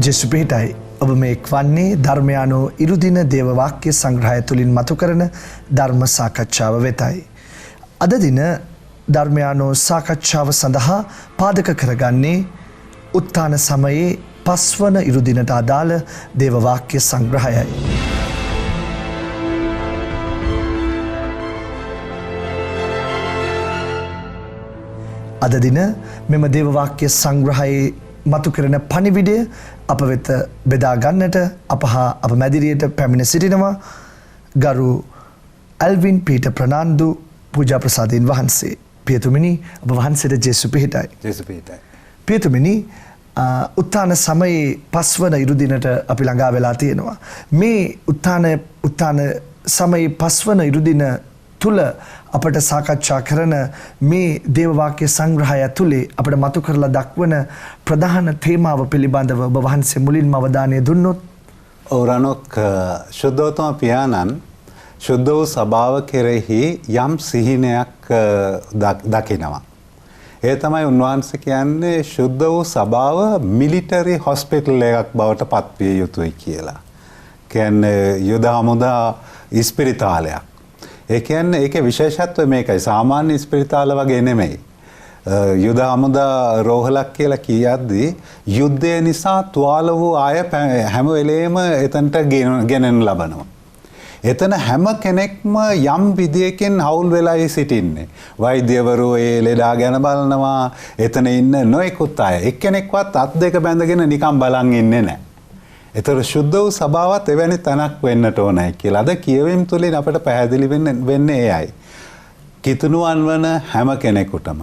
ජෙසුපේටයි ඔබ මේ එක්වන්නේ ධර්මයානෝ ඉරුදින දේව වාක්‍ය සංග්‍රහය තුලින් මතු කරන ධර්ම සාකච්ඡාව වෙතයි. අද දින ධර්මයානෝ සාකච්ඡාව සඳහා පාදක කරගන්නේ උත්ථාන සමයේ පස්වන ඉරුදිනට අදාළ දේව වාක්‍ය සංග්‍රහයයි. අද දින මෙම දේව වාක්‍ය සංග්‍රහයේ මතු කරන පණිවිඩය අප වෙත බෙදා ගන්නට අප හා අප මැදිරියට පැමිණ සිටිනවා ගරු ඇල්වින් පීටර් ප්‍රනාන්දු පූජා ප්‍රසාදීන් වහන්සේ. පියතුමිනි ඔබ වහන්සේට ජේසු පිහිටයි. ජේසු පිහිටයි. පියතුමිනි උත්ථාන සමයේ පස්වන ඉරුදිනට අපි ළඟා වෙලා තියෙනවා. මේ උත්ථාන සමයේ පස්වන ඉරුදින තුල අපට සාකච්ඡා කරන මේ දේව වාක්‍ය සංග්‍රහය ඇතුලේ අපට මතු කරලා දක්වන ප්‍රධාන තේමාව පිළිබඳව ඔබ වහන්සේ මුලින්ම අවධානය දුන්නොත් රණොක් ශුද්ධෝත්තම පියාණන් ශුද්ධ වූ සභාව කෙරෙහි යම් සිහිනයක් දකිනවා. ඒ තමයි උන්වහන්සේ කියන්නේ ශුද්ධ වූ සභාව මිලිටරි හොස්පිටල් එකක් බවට පත්විය යුතුයි කියලා. කියන්නේ යුද හමුදා ඉස්පිරිතාලයක්. ඒ කියන්නේ ඒකේ විශේෂත්වය මේකයි. සාමාන්‍ය ඉස්පිරිතාල වගේ නෙමෙයි. යුද හමුදා රෝහලක් කියලා කියද්දී යුද්ධය නිසා තුවාල වූ අය හැම වෙලේම එතනට ගෙනෙන්න ලබනවා. එතන හැම කෙනෙක්ම යම් විදියකින් හවුල් වෙලායි සිටින්නේ. වෛද්‍යවරු ඒ ලෙඩා ගැන බලනවා. එතන ඉන්න නොයෙකුත් අය එක්කෙනෙක්වත් අත් දෙක බැඳගෙන නිකන් බලන් ඉන්නේ නැහැ. ඒතර ශුද්ධ වූ සභාවත් එවැනි තැනක් වෙන්නට ඕනයි කියලා. අද කියවීම තුලින් අපිට පැහැදිලි වෙන්නේ එයයි. කිතුණුවන් වන හැම කෙනෙකුටම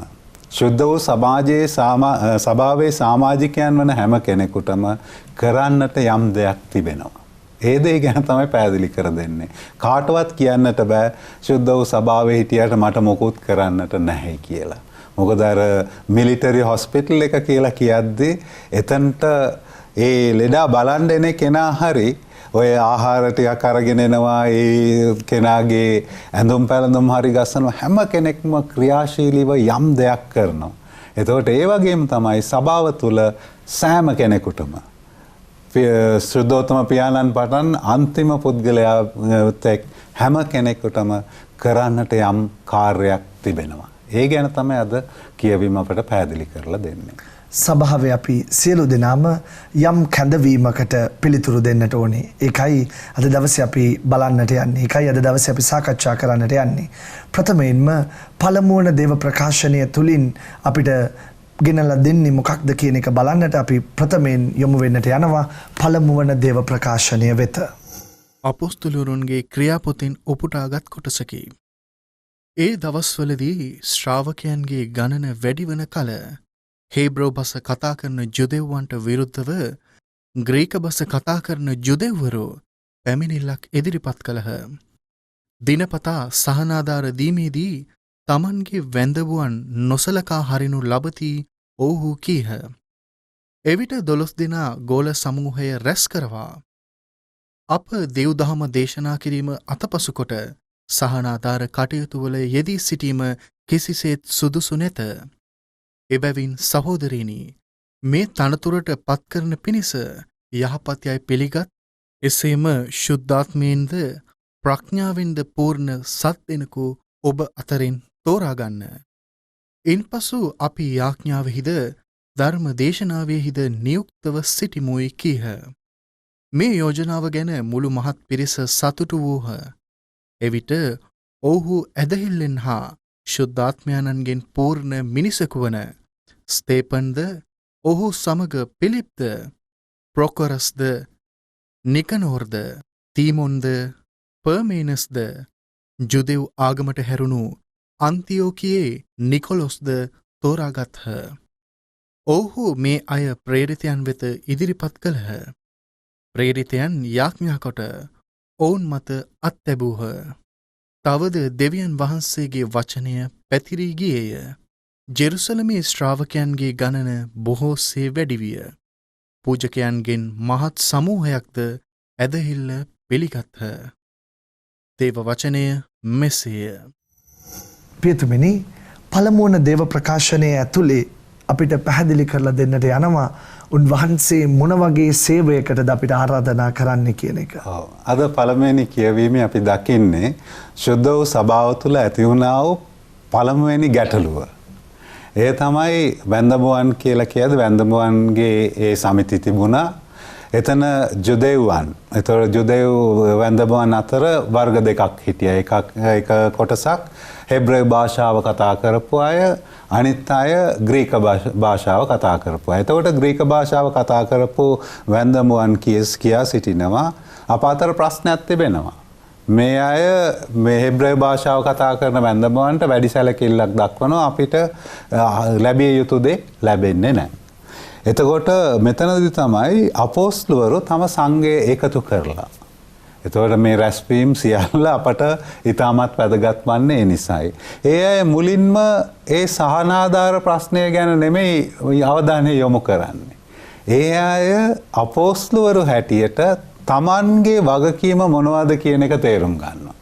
ශුද්ධ වූ සභාවේ සමාජිකයන් වන හැම කෙනෙකුටම කරන්නට යම් දෙයක් තිබෙනවා. ඒ දේ ගැන තමයි පැහැදිලි කර දෙන්නේ. කාටවත් කියන්නට බෑ ශුද්ධ වූ සභාවේ හිටියට මට මොකුත් කරන්නට නැහැ කියලා. මොකද අර මිලිටරි හොස්පිටල් එක කියලා කියද්දී එතනට ඒ ලෙඩා බලන් දෙන කෙනා හරි ඔය ආහාර ටිකක් අරගෙන එනවා, ඒ කෙනාගේ ඇඳුම් පැළඳුම් හරි ගස්සනවා, හැම කෙනෙක්ම ක්‍රියාශීලීව යම් දෙයක් කරනවා. එතකොට ඒ වගේම තමයි සභාව තුළ සෑම කෙනෙකුටම ශුද්ධෝත්තම පියාණන් පටන් අන්තිම පුද්ගලයා තෙක් හැම කෙනෙකුටම කරන්නට යම් කාර්යයක් තිබෙනවා. ඒ ගැන තමයි අද කියවීම අපට පැහැදිලි කරලා දෙන්නේ. සභාවේ අපි සියලු දෙනාම යම් කැඳවීමකට පිළිතුරු දෙන්නට ඕනේ. ඒකයි අද දවසේ අපි බලන්නට යන්නේ. ඒකයි අද දවසේ අපි සාකච්ඡා කරන්නට යන්නේ. ප්‍රථමයෙන්ම පළමුවන දේව ප්‍රකාශනය තුලින් අපිට ගෙනලා දෙන්නේ මොකක්ද කියන එක බලන්නට අපි ප්‍රථමයෙන් යොමු වෙන්නට යනවා පළමුවන දේව ප්‍රකාශනය වෙත. අපොස්තුලවරුන්ගේ ක්‍රියාපොතෙන් උපුටාගත් කොටසකි. ඒ දවස්වලදී ශ්‍රාවකයන්ගේ ගණන වැඩි වන කල හේබ්‍රෝ බස කතා කරන ජුදෙව්වන්ට විරුද්ධව ග්‍රීක බස කතා කරන ජුදෙව්වරු පැමිණිල්ලක් ඉදිරිපත් කළහ. දිනපතා සහනාධාර දීමේදී තමන්ගේ වැඳවුවන් නොසලකා හරිනු ලබති ඔවුහු කීහ. එවිට 12 දෙනා ගෝල සමූහය රැස් කරවා අප දෙව්දහම දේශනා කිරීම අතපසු කොට සහනාධාර කටයුතුවල යෙදී සිටීම කිසිසේත් සුදුසු නැත. එබැවින් සහෝදරයනි, මේ තනතුරට පත්කරන පිණිස යහපත් යයි පිළිගත්, එසේම ශුද්ධාත්මයෙන්ද ප්‍රඥාවෙන්ද පූර්ණ සත් දෙනෙකු ඔබ අතරින් තෝරාගන්න. ඉන්පසු අපි යාඥාවෙහිද ධර්ම දේශනාවෙහිද නියුක්තව සිටිමුයි කීහ. මේ යෝජනාව ගැන මුළු මහත් පිරිස සතුටු වූහ. එවිට ඔවුහු ඇදහිල්ලෙන් හා ශුද්ධාත්මයන්ගෙන් පූර්ණ මිනිසකු වන ස්තේපන්ද, ඔහු සමග පිලිප්ද, ප්‍රොකොරස්ද, නිකනෝර්ද, තීමොන්ද, පර්මේනස්ද, ජුදෙව් ආගමට හැරුණු අන්තියෝකියේ නිකොලොස්ද තෝරාගත්හ. ඔවුහු මේ අය ප්‍රේරිතයන් වෙත ඉදිරිපත් කළහ. ප්‍රේරිතයන් යාඥා කොට ඔවුන් මත අත්තැබූහ. තවද දෙවියන් වහන්සේගේ වචනය පැතිරී ගියේය. ජෙරුසලමේ ශ්‍රාවකයන්ගේ ගණන බොහෝසේ වැඩි විය. පූජකයන්ගෙන් මහත් සමූහයක්ද ඇදහිල්ල පිළිගත්හ. දේව වචනය මෙසේය. පියතුමිනි, පළමුවන දේව ප්‍රකාශනය ඇතුලේ අපිට පැහැදිලි කරලා දෙන්නට යනවා උන්වහන්සේ මොන වගේ සේවයකටද අපිට ආරාධනා කරන්න කියන එක. අද පළමුවෙනි කියවීමේ අපි දකින්නේ ශුද්ධ වූ සභාව තුළ ඇති වුණා වූ පළමුවෙනි ගැටලුව. ඒ තමයි වැන්දඹුවන් කියලා කියද වැන්දඹුවන්ගේ ඒ සමිති තිබුණා. එතන ජුදෙව්වන්. එතකොට ජුදෙව් වැන්දඹුවන් අතර වර්ග දෙකක් හිටියා. එක කොටසක් හෙබ්‍රේය භාෂාව කතා කරපු අය, අනිත් අය ග්‍රීක භාෂාව කතා කරපු අය. එතකොට ග්‍රීක භාෂාව කතා කරපු වැන්දඹුවන් කියා සිටිනවා අප අතර ප්‍රශ්නයක් තිබෙනවා. මේ අය මේ හෙබ්‍රේය භාෂාව කතා කරන වැන්දඹුවන්ට වැඩි සැලකිල්ලක් දක්වනවා අපිට ලැබිය යුතු දේ ලැබෙන්නේ නැහැ. එතකොට මෙතනදී තමයි අපොස්තුලවරු තම සංඝය එකතු කරලා. එතකොට මේ රැස්වීම සියල්ල අපට ඉතාමත් වැදගත් වන්නේ ඒ නිසායි. ඒ අය මුලින්ම ඒ සහනාධාර ප්‍රශ්නය ගැන නෙමෙයි අවධානය යොමු කරන්නේ. ඒ අය අපොස්තුලවරු හැටියට තමන්ගේ වගකීම මොනවද කියන එක තේරුම් ගන්නවා.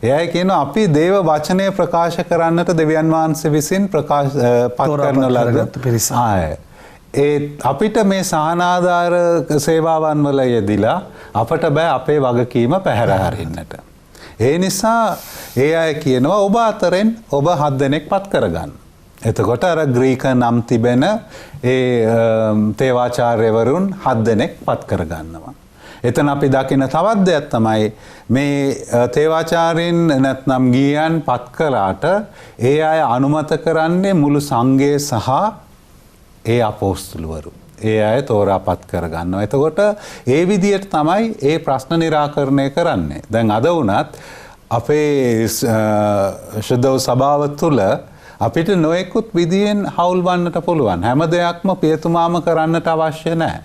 එයයි කියනවා අපි දේව වචනය ප්‍රකාශ කරන්නට දෙවියන් වහන්සේ විසින් පත් කරන ලද පිරිස. අපිට මේ සහනාධාර සේවාවන් වල යෙදිලා අපට බෑ අපේ වගකීම පැහැර හරින්නට. ඒ නිසා ඒ අය කියනවා ඔබ අතරින් ඔබ 7 දෙනෙක් පත් කරගන්න. එතකොට අර ග්‍රීක නම් තිබෙන ඒ තේවාචාර්යවරුන් 7 දෙනෙක් පත් කරගන්නවා. එතන අපි දකින තවත් දෙයක් තමයි මේ තේවාචාර්යින් නැත්නම් ගියන් පත් කළාට ඒ අය අනුමත කරන්නේ මුළු සංඝය සහ ඒ අපොස්තුලවරු. ඒ අය තෝරාපත් කරගන්නවා. එතකොට ඒ විදියට තමයි ඒ ප්‍රශ්න निराකරණය කරන්නේ. දැන් අද වුණත් අපේ ශුද්ධ සභාව තුළ අපිට නොයෙකුත් විදියෙන් හවුල් වන්නට පුළුවන්. හැම දෙයක්ම පියතුමාම කරන්නට අවශ්‍ය නැහැ.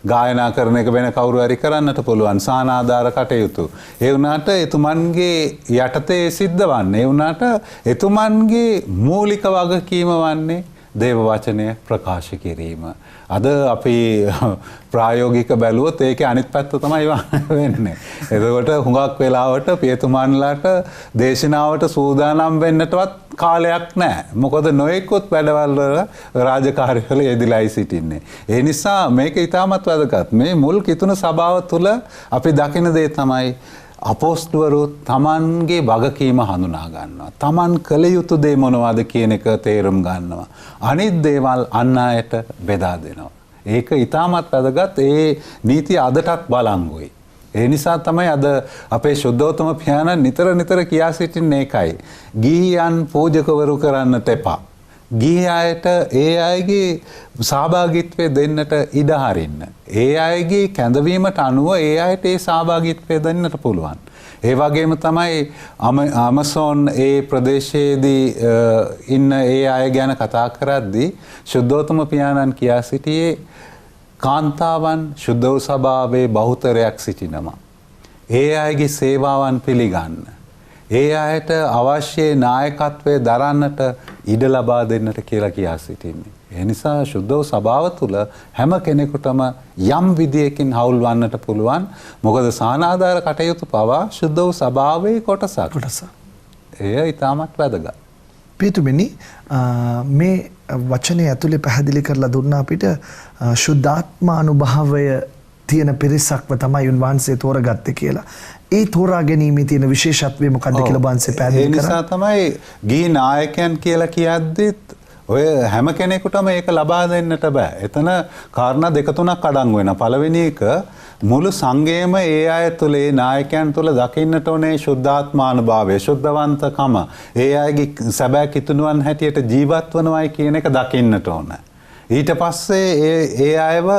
ගායනා කරන එක වෙන කවුරු හරි කරන්නට පුළුවන්. සානාධාර කටයුතු. ඒ වුණාට එතුමන්ගේ යටතේ සිද්ධ වන්නේ. ඒ වුණාට එතුමන්ගේ මූලික වගකීම වන්නේ දේව වචනය ප්‍රකාශ කිරීම. අද අපි ප්‍රායෝගික බැලුවොත් ඒකේ අනිත් පැත්ත තමයි වෙන්නේ. එතකොට හුඟක් වෙලාවට පියතුමන්ලාට දේශනාවට සූදානම් වෙන්නටවත් කාලයක් නැහැ. මොකද නොයෙකුත් වැඩවල රාජකාරිවල යෙදিলাයි සිටින්නේ. ඒ නිසා මේක ඉතාමත් වැදගත්. මේ මුල් කිතුණු සභාව තුළ අපි දකින දේ තමයි අපොස්තුලවරු තමන්ගේ වගකීම හඳුනා ගන්නවා. තමන් කළ යුතු දේ මොනවද කියන එක තේරුම් ගන්නවා. අනිත් දේවල් අන් අයට බෙදා දෙනවා. ඒක ඉතාමත් වැදගත්. ඒ නීතිය අදටත් බලංගුයි. ඒ නිසා තමයි අද අපේ ශුද්ධෝත්තම පියාණන් නිතර කියා සිටින්නේ ඒකයි. ගිහියන් පූජකවරු කරන්නට එපා. ගිහි අයට ඒ අයගේ සහභාගීත්වය දෙන්නට ඉඩ හරින්න. ඒ අයගේ කැඳවීමට අනුව ඒ අයට ඒ සහභාගීත්වය දෙන්නට පුළුවන්. ඒ වගේම තමයි අමසෝන් ඒ ප්‍රදේශයේදී ඉන්න ඒ අය ගැන කතා කරද්දී ශුද්ධෝත්තම පියාණන් කියා සිටියේ කාන්තාවන් ශුද්ධ වූ සභාවේ බහුතරයක් සිටිනවා. ඒ අයගේ සේවාවන් පිළිගන්න. ඒ අයට අවශ්‍ය නායකත්වය දරන්නට ඉඩ ලබා දෙන්නට කියලා කියා සිටින්නේ. ඒ නිසා ශුද්ධ වූ සභාව තුළ හැම කෙනෙකුටම යම් විදියකින් හවුල් වන්නට පුළුවන්. මොකද සානාධාර කටයුතු පවා ශුද්ධ වූ සභාවේ කොටසක්. එය ඉතාමත් වැදගත්. පියතුමනි මේ වචනේ ඇතුලේ පැහැදිලි කරලා දුන්නා අපිට ශුද්ධාත්මානුභාවය තියෙන පිරිසක්ව තමයි උන්වහන්සේ තෝරගත්තේ කියලා. ඒ තෝරා ගැනීමේ තියෙන විශේෂත්වය මොකක්ද කියලා වහන්සේ පැහැදිලි කරා. ඒ නිසා තමයි ගිහි නායකයන් කියලා කියද්දිත් ඔය හැම කෙනෙකුටම ඒක ලබා දෙන්නට බෑ. එතන කාරණා දෙක තුනක් අඩංගු වෙනවා. පළවෙනි එක මුළු සංඝයම ඒ අය තුළ ඒ නායකයන් තුළ දකින්නට ඕනේ ශුද්ධාත්මානුභාවය, ශුද්ධවන්තකම. ඒ අයගේ සැබෑ කිතුණුවන් හැටියට ජීවත් වනවයි කියන එක දකින්නට ඕනේ. ඊට පස්සේ ඒ අයව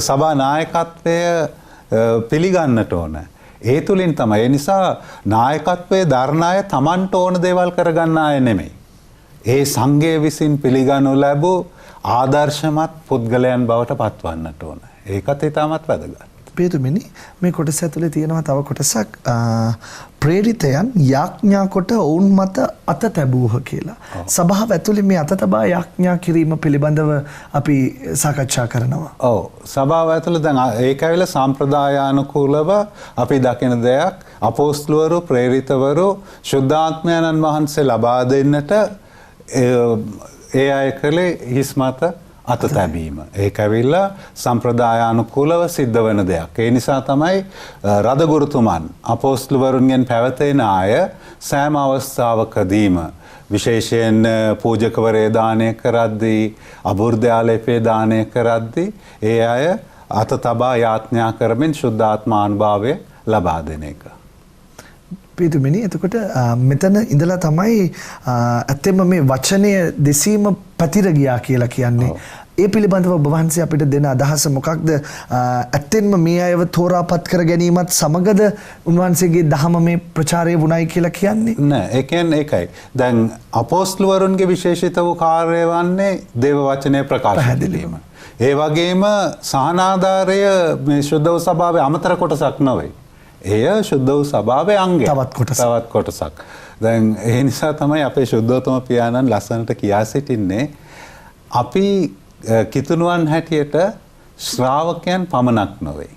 සභා නායකත්වය පිළිගන්නට ඕනේ. ඒ තුලින් තමයි. ඒ නිසා නායකත්වයේ දරණ අය Tamanට ඕන දේවල් කරගන්න අය නෙමෙයි. ඒ සංඝය විසින් පිළිගනු ලැබූ ආදර්ශමත් පුද්ගලයන් බවට පත්වන්නට ඕන. ඒකත් ඉතාමත් වැදගත්. පියතුමනි මේ කොටස ඇතුලේ තියෙනවා තව කොටසක් ප්‍රේරිතයන් යාඥා කොට ඔවුන් මත අත තැබූහ කියලා. සභාව ඇතුලේ මේ අත තබා යාඥා කිරීම පිළිබඳව අපි සාකච්ඡා කරනවා. ඔව්. සභාව ඇතුලේ දැන් ඒක ඇවිල්ලා සම්ප්‍රදායානුකූලව අපි දකින දෙයක් අපොස්තුලවරු ප්‍රේරිතවරු ශුද්ධාත්මයන්න් වහන්සේ ලබා දෙන්නට ඒ අය කලේ හිස් මත අත තැබීම. ඒක ඇවිල්ලා සම්ප්‍රදායානුකූලව සිද්ධ වෙන දෙයක්. ඒ නිසා තමයි රදගුරුතුමන් අපෝස්තලවරුන්ගෙන් පැවතෙන අය සෑම අවස්ථාවකදීම විශේෂයෙන් පූජකවරේ දානය කරද්දී අබුර්ධාලේපේ දානය කරද්දී ඒ අය අත තබා යාඥා කරමින් ශුද්ධාත්මානුභාවය ලබා දෙන එක. පීතුමිනි එතකොට මෙතන ඉඳලා තමයි ඇත්තෙම මේ වචනය දෙසීම පැතිර ගියා කියලා කියන්නේ. ඒ පිළිබඳව ඔබ වහන්සේ අපිට දෙන අදහස මොකක්ද? ඇත්තෙන්ම මේ අයව තෝරාපත් කර ගැනීමත් සමගද උන්වහන්සේගේ දහම මේ ප්‍රචාරය වුණයි කියලා කියන්නේ? නෑ, ඒ කියන්නේ ඒකයි. දැන් අපෝස්තලවරුන්ගේ විශේෂිත වූ කාර්යය වන්නේ දේව වචනය ප්‍රකාශ කිරීම. ඒ වගේම සහනාධාරය මේ ශුද්ධ වූ සභාවේ අමතර කොටසක් නෙවෙයි. එය ශුද්ධ වූ සභාවේ අංගය. තවත් කොටසක්. දැන් ඒ නිසා තමයි අපේ ශුද්ධෝත්තම පියාණන් ලස්සනට කියා සිටින්නේ අපි කිතුණුවන් හැටියට ශ්‍රාවකයන් පමණක් නොවේ.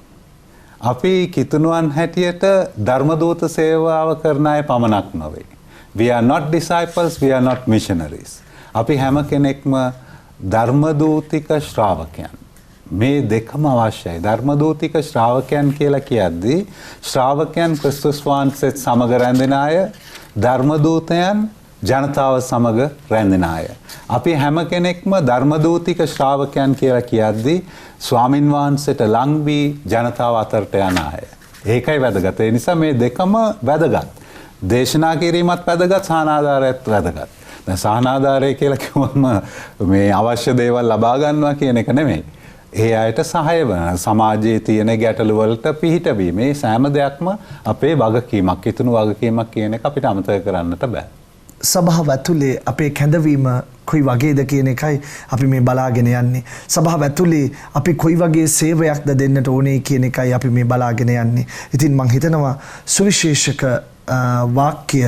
අපි කිතුණුවන් හැටියට ධර්මදූත සේවාව කරන අය පමණක් නොවේ. We are not disciples, we are not missionaries. අපි හැම කෙනෙක්ම ධර්මදූතික ශ්‍රාවකයන්. මේ දෙකම අවශ්‍යයි. ධර්මදූතික ශ්‍රාවකයන් කියලා කියද්දී ශ්‍රාවකයන් ක්‍රිස්තුස් වහන්සේත් සමග රැඳෙන අය, ධර්මදූතයන් ජනතාව සමග රැඳෙන අය. අපි හැම කෙනෙක්ම ධර්මදූතික ශ්‍රාවකයන් කියලා කියද්දී ස්වාමින් වහන්සේට ලං වී ජනතාව අතරට යන අය. ඒකයි වැදගත්. ඒ නිසා මේ දෙකම වැදගත්. දේශනා කිරීමත් වැදගත්, සහනාධාරයත් වැදගත්. දැන් සහනාධාරය කියලා කිව්වම මේ අවශ්‍ය දේවල් ලබා ගන්නවා කියන එක නෙමෙයි. ඒ අයට සහාය වන සමාජයේ තියෙන ගැටලු වලට පිහිටවීම. මේ සෑම දෙයක්ම අපේ වගකීමක්, හිතනු වගකීමක් කියන එක අපිට අමතක කරන්නට බෑ. සභාව ඇතුලේ අපේ කැඳවීම කොයි වගේද කියන එකයි අපි මේ බලාගෙන යන්නේ. සභාව ඇතුලේ අපි කොයි වගේ සේවයක්ද දෙන්නට ඕනේ කියන එකයි අපි මේ බලාගෙන යන්නේ. ඉතින් මම හිතනවා සුවිශේෂක වාක්‍ය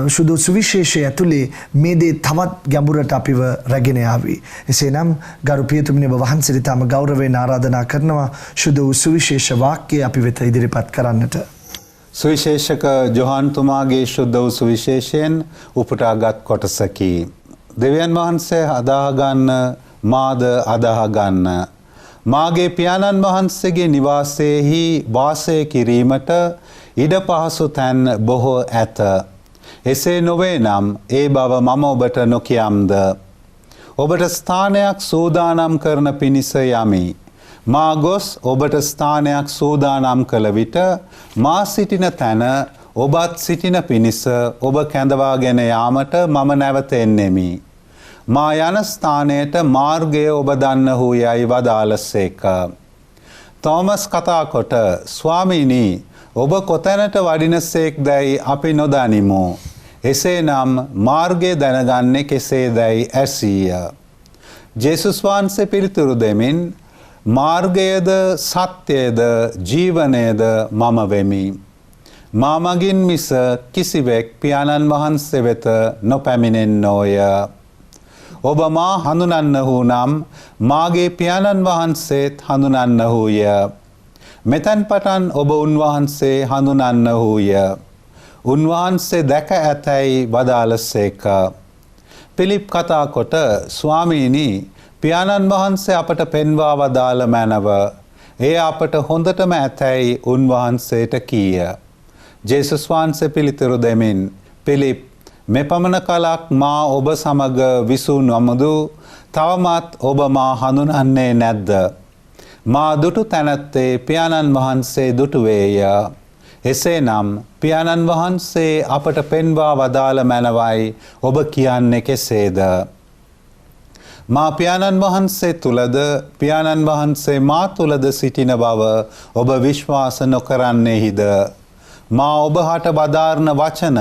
සුදු සුවිශේෂය ඇතුලේ මේ දේ තවත් ගැඹුරට අපිව රැගෙන ආවි. එසේනම් ගරු පියතුමිනි ඔබ වහන්සේට තම ගෞරවයෙන් ආරාධනා කරනවා සුදු සුවිශේෂ වාක්‍ය අපි වෙත ඉදිරිපත් කරන්නට. සුවිශේෂක ජොහන්තුමාගේ ශුද්ධ වූ සුවිශේෂයෙන් උපුටාගත් කොටසකි. දෙවියන් වහන්සේ අදාහගන්න මාද අදාහගන්න. මාගේ පියාණන් වහන්සේගේ නිවාසයේහි වාසය කිරීමට ඉඩ පහසු තැන් බොහෝ ඇත. එසේ නොවේ නම් ඒ බව මම ඔබට නොකියම්ද. ඔබට ස්ථානයක් සූදානම් කරන පිණිස යමි. මා ගොස් ඔබට ස්ථානයක් සූදානම් කළ විට මා සිටින තැන ඔබත් සිටින පිණිස ඔබ කැඳවාගෙන යාමට මම නැවත එන්නෙමි. මා යන ස්ථානයට මාර්ගය ඔබ දන්නහු යයි වදාළසේක. තෝමස් කතා කොට ස්වාමීනි ඔබ කොතැනට වඩිනසේක් දැයි අපි නොදනිමු. එසේනම් මාර්ගය දැනගන්නේ කෙසේදැයි ඇසීය. ජේසුස් වහන්සේ පිළිතුරු දෙමින් මාර්ගයද සත්‍යයද ජීවනයද මම වෙමි. මා මගින් මිස කිසිවෙක් පියාණන් වහන්සේ වෙත නොපැමිණෙන්නෝය. ඔබ මා හඳුනන්නහු නම් මාගේ පියාණන් වහන්සේත් හඳුනන්නහුය. මෙතැන් පටන් ඔබ උන්වහන්සේ හඳුනන්නහුය. උන්වහන්සේ දැක ඇතැයි වදාළසේක. පිලිප් කතා කොට ස්වාමීනි පියාණන් වහන්සේ අපට පෙන්වා වදාළ මැනව. ඒ අපට හොඳටම ඇතැයි උන්වහන්සේට කීය. ජේසුස් වහන්සේ පිළිතුරු දෙමින් පිලිප් මෙපමණ කලක් මා ඔබ සමග විසූ නොමුදු තවමත් ඔබ මා හඳුනන්නේ නැද්ද? මා දුටු තැනැත්තේ පියාණන් වහන්සේ දුටුවේය. එසේනම් පියාණන් වහන්සේ අපට පෙන්වා වදාළ මැනවයි ඔබ කියන්නේ කෙසේද? මා පියාණන් වහන්සේ තුලද පියාණන් වහන්සේ මා තුලද සිටින බව ඔබ විශ්වාස නොකරන්නේහිද? මා ඔබ හට වදාරන වචන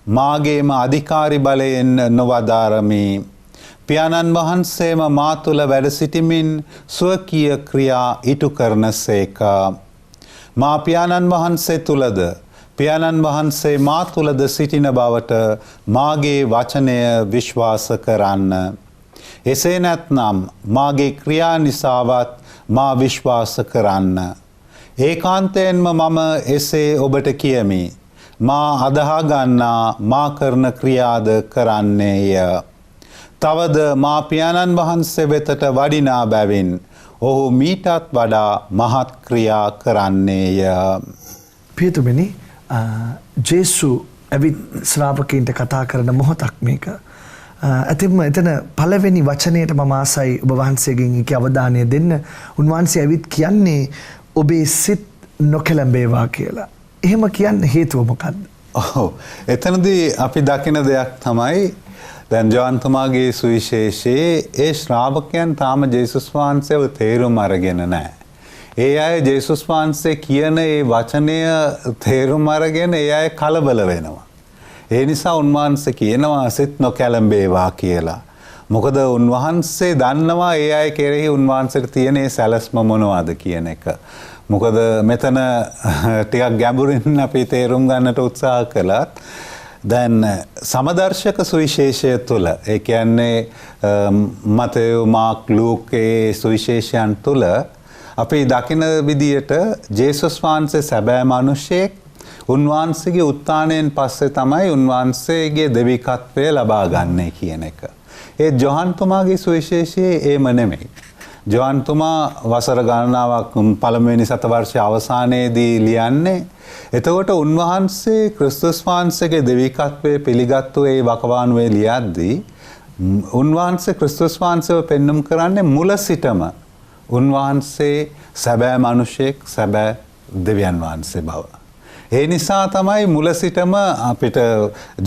මාගේම අධිකාරි බලයෙන් නොවදාරමි. පියාණන් වහන්සේම මා තුල වැඩ සිටිමින් ස්වකීය ක්‍රියා ඉටු කරනසේක. මා පියාණන් වහන්සේ තුලද පියාණන් වහන්සේ මා තුලද සිටින බවට මාගේ වචනය විශ්වාස කරන්න. එසේ නැත්නම් මාගේ ක්‍රියා නිසාවත් මා විශ්වාස කරන්න. ඒකාන්තයෙන්ම මම එසේ ඔබට කියමි. මා අදහා ගන්නා මා කරන ක්‍රියාද කරන්නේය. තවද මා පියාණන් වහන්සේ වෙතට වඩිනා බැවින් ඔහු මීටත් වඩා මහත් ක්‍රියා කරන්නේය. පියතුමනි ජේසු ඇවිත් ශ්‍රාවකයන්ට කතා කරන මොහොතක් මේක. ඇතිම එතන පළවෙනි වචනයට මම ආසයි ඔබ වහන්සේගෙන් ඒක අවධානය දෙන්න. උන්වහන්සේ ඇවිත් කියන්නේ ඔබේ සිත් නොකැළඹේවා කියලා. එහෙම කියන්න හේතුව මොකක්ද? ඔව්. එතනදී අපි දකින දෙයක් තමයි දැන් ජෝහන්තුමාගේ සුවිශේෂයේ ඒ ශ්‍රාවකයන් තාම ජේසුස් වහන්සේව තේරුම් අරගෙන නැහැ. ඒ අය ජේසුස් වහන්සේ කියන ඒ වචනය තේරුම් අරගෙන ඒ අය කලබල වෙනවා. ඒ නිසා උන්වහන්සේ කියනවා සිත නොකැළඹේවා කියලා. මොකද උන්වහන්සේ දන්නවා ඒ අය කෙරෙහි උන්වහන්සේට තියෙන ඒ සැලැස්ම මොනවද කියන එක. මොකද මෙතන ටිකක් ගැඹුරින් අපි තේරුම් ගන්නට උත්සාහ කළත් දැන් සමදර්ශක සුවිශේෂය තුළ ඒ කියන්නේ මතෙව් මාක් ලූක් ඒ සුවිශේෂයන් තුළ අපි දකින විදියට ජේසුස් වහන්සේ සැබෑ මිනිසෙක්. උන්වහන්සේගේ උත්ථානයෙන් පස්සේ තමයි උන්වහන්සේගේ දෙවිකත්වය ලබා ගන්නේ කියන එක. ඒ ජෝහන්තුමාගේ සුවිශේෂයේ ඒම නෙමෙයි. ජෝහන්තුමා වසර ගණනාවක් පළමුවෙනි සතවර්ෂයේ අවසානයේදී ලියන්නේ. එතකොට උන්වහන්සේ ක්‍රිස්තුස් වහන්සේගේ දෙවිකත්වය පිළිගත්තු ඒ වකවානුවේ ලියද්දී උන්වහන්සේ ක්‍රිස්තුස් වහන්සේව පෙන්눔 කරන්නේ මුල සිටම උන්වහන්සේ සැබෑ මිනිසෙක් සැබෑ දෙවියන් වහන්සේ බව. ඒ නිසා තමයි මුල සිටම අපිට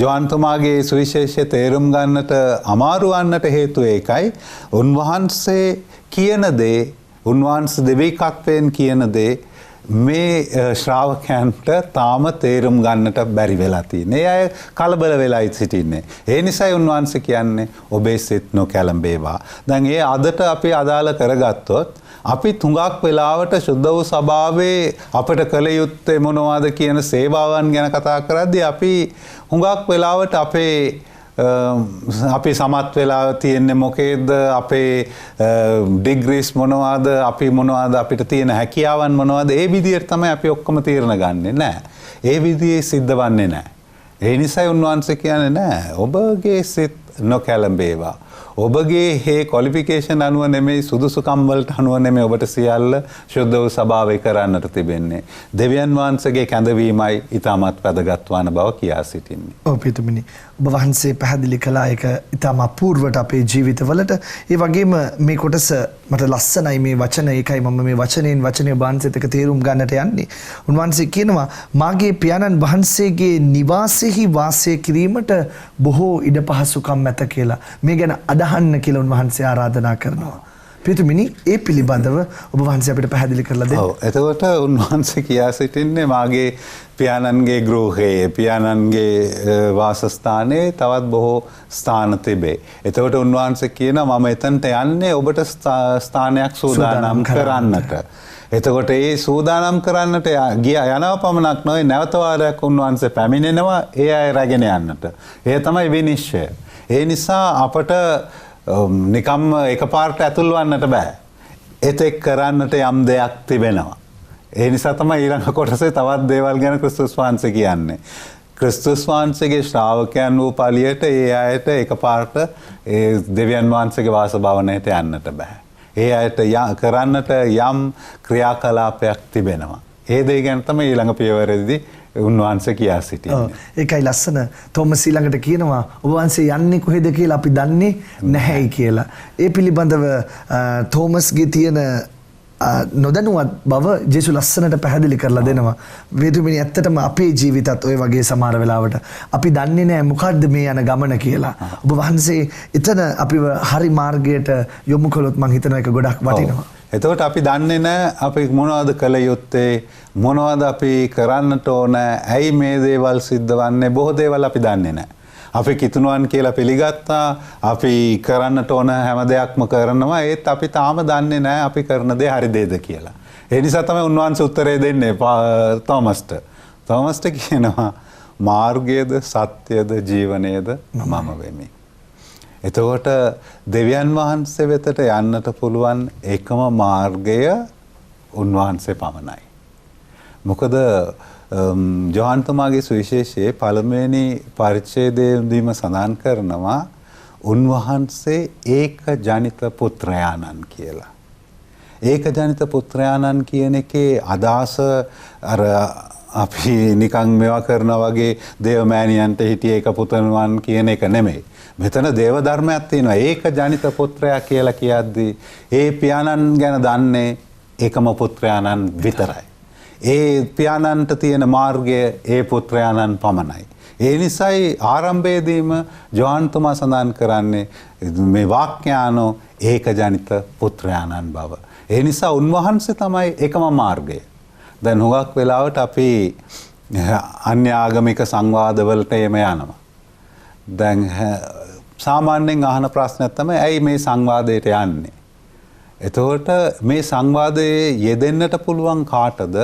ජෝහන්තුමාගේ සුවිශේෂය තේරුම් ගන්නට අමාරු වන්නට හේතුව ඒකයි. උන්වහන්සේ කියන දේ උන්වහන්සේ දෙවිකත්වයෙන් කියන දේ මේ ශ්‍රාවකයන්ට තාම තේරුම් ගන්නට බැරි වෙලා තියෙන්නේ. ඒ අය කලබල වෙලායි සිටින්නේ. ඒ නිසායි උන්වහන්සේ කියන්නේ ඔබේ සිත නොකැළඹේවා. දැන් ඒ අදට අපි අදාළ කරගත්තොත් අපි තුඟක් වෙලාවට සුද්ධ වූ සභාවේ අපිට කළ යුත්තේ මොනවද කියන සේවාවන් ගැන කතා කරද්දී අපි හුඟක් වෙලාවට අපි සමත් වෙලා තියෙන්නේ මොකේද අපේ ඩිග්‍රීස් මොනවද අපි මොනවද අපිට තියෙන හැකියාවන් මොනවද ඒ විදිහට තමයි අපි ඔක්කොම තීරණ ගන්නෙ නෑ. ඒ විදිහේ සිද්ධ වන්නේ නෑ. ඒ නිසායි උන්වහන්සේ කියන්නේ නෑ ඔබගේ සිත් නොකැළඹේවා. ඔබගේ හේ ක්වොලිෆිකේෂන් අනුව නෙමෙයි සුදුසුකම් වලට අනුව නෙමෙයි ඔබට සියල්ල ශුද්ධ වූ ස්වභාවය කරන්නට තිබෙන්නේ. දෙවියන් වහන්සේගේ කැඳවීමයි ඊටමත් වැදගත් වන බව කියා සිටින්නේ. ඔව් පිටුමිනි ඔබ වහන්සේ පැහැදිලි කළා ඒක ඊටම අපූර්වට අපේ ජීවිතවලට. ඒ වගේම මේ කොටස මට ලස්සනයි මේ වචන ඒකයි මම මේ වචනෙන් වචනේ වහන්සේත් එක්ක තේරුම් ගන්නට යන්නේ. උන්වහන්සේ කියනවා මාගේ පියාණන් වහන්සේගේ නිවාසෙහි වාසය කිරීමට බොහෝ ඉඩ පහසුකම් ඇත කියලා. මේ ගැන අදහන්න කියලා උන්වහන්සේ ආරාධනා කරනවා. පිටුමිනි ඒ පිළිබඳව ඔබ වහන්සේ අපිට පැහැදිලි කරලා දෙන්න. ඔව් එතකොට උන්වහන්සේ කියා සිටින්නේ මාගේ පියාණන්ගේ ගෘහයේ පියාණන්ගේ වාසස්ථානයේ තවත් බොහෝ ස්ථාන තිබේ. එතකොට උන්වහන්සේ කියනවා මම එතනට යන්නේ ඔබට ස්ථානයක් සූදානම් කරන්නට. එතකොට ඒ සූදානම් කරන්නට යනව පමණක් නොවේ නැවත වාරයක් උන්වහන්සේ පැමිණෙනවා ඒ අය රැගෙන යන්නට. ඒ තමයි විනිශ්චය. ඒ නිසා අපට නිකම්ම එකපාරට ඇතුල් වන්නට බෑ. එතෙක් කරන්නට යම් දෙයක් තිබෙනවා. ඒ නිසා තමයි ඊළඟ කොටසේ තවත් දේවල් ගැන ක්‍රිස්තුස් වහන්සේ කියන්නේ. ක්‍රිස්තුස් වහන්සේගේ ශ්‍රාවකයන් වූ පළියට ඒ අයට එකපාරට ඒ දෙවියන් වහන්සේගේ වාස භවනයට යන්නට බෑ. ඒ අයට කරන්නට යම් ක්‍රියාකලාපයක් තිබෙනවා. ඒ දේ ගැන තමයි ඊළඟ පියවරේදී උන්වහන්සේ කියා සිටින්නේ. ඒකයි ලස්සන තෝමස් ඊළඟට කියනවා ඔබ වහන්සේ යන්නේ කොහෙද කියලා අපි දන්නේ නැහැයි කියලා. ඒ පිළිබඳව තෝමස්ගේ තියෙන නොදැනුවත් බව ජේසු ලස්සනට පැහැදිලි කරලා දෙනවා. වේතුමිනි ඇත්තටම අපේ ජීවිතත් ඔය වගේ සමහර වෙලාවට අපි දන්නේ නැහැ මොකද්ද මේ යන ගමන කියලා. ඔබ වහන්සේ එතන අපිව හරි මාර්ගයට යොමු කළොත් මම හිතනවා ඒක ගොඩක් වටිනවා. එතකොට අපි දන්නේ නැහැ අපි මොනවද කළ යුත්තේ මොනවද අපි කරන්නට ඕන ඇයි මේ දේවල් සිද්ධ වන්නේ බොහෝ දේවල් අපි දන්නේ නැහැ. අපි කිතුණුවන් කියලා පිළිගත්තා අපි කරන්නට ඕන හැම දෙයක්ම කරනවා ඒත් අපි තාම දන්නේ නැහැ අපි කරන දේ හරි දේද කියලා. ඒ නිසා තමයි උන්වහන්සේ උත්තරේ දෙන්නේ තෝමස්ට. තෝමස්ට කියනවා මාර්ගයේද සත්‍යද ජීවනයේද මම වෙමි. එතකොට දෙවියන් වහන්සේ වෙතට යන්නට පුළුවන් එකම මාර්ගය උන්වහන්සේ පමණයි. මොකද ජෝහන්තුමාගේ සුවිශේෂයේ පළමුවෙනි පරිච්ඡේදයේදීම සඳහන් කරනවා උන්වහන්සේ ඒක ජනිත පුත්‍රයාණන් කියලා. ඒක ජනිත පුත්‍රයාණන් කියන එකේ අදහස අර අපි නිකන් මේවා කරනවා වගේ දේවමෑණියන්ට හිටිය එක පුතණුවන් කියන එක නෙමෙයි. මෙතන දේව ධර්මයක් තියෙනවා. ඒක ජනිත පුත්‍රයා කියලා කියද්දී ඒ පියාණන් ගැන දන්නේ ඒකම පුත්‍රයාණන් විතරයි. ඒ පියාණන්ට තියෙන මාර්ගය ඒ පුත්‍රයාණන් පමණයි. ඒ නිසායි ආරම්භයේදීම ජෝහන්තුමා සඳහන් කරන්නේ මේ වාක්‍යානෝ ඒක ජනිත පුත්‍රයාණන් බව. ඒ නිසා උන්වහන්සේ තමයි එකම මාර්ගය. දැන් හුඟක් වෙලාවට අපි අන්‍ය ආගමික සංවාදවලට එම යනවා. දැන් සාමාන්‍යයෙන් අහන ප්‍රශ්නයක් තමයි ඇයි මේ සංවාදයට යන්නේ? එතකොට මේ සංවාදයේ යෙදෙන්නට පුළුවන් කාටද?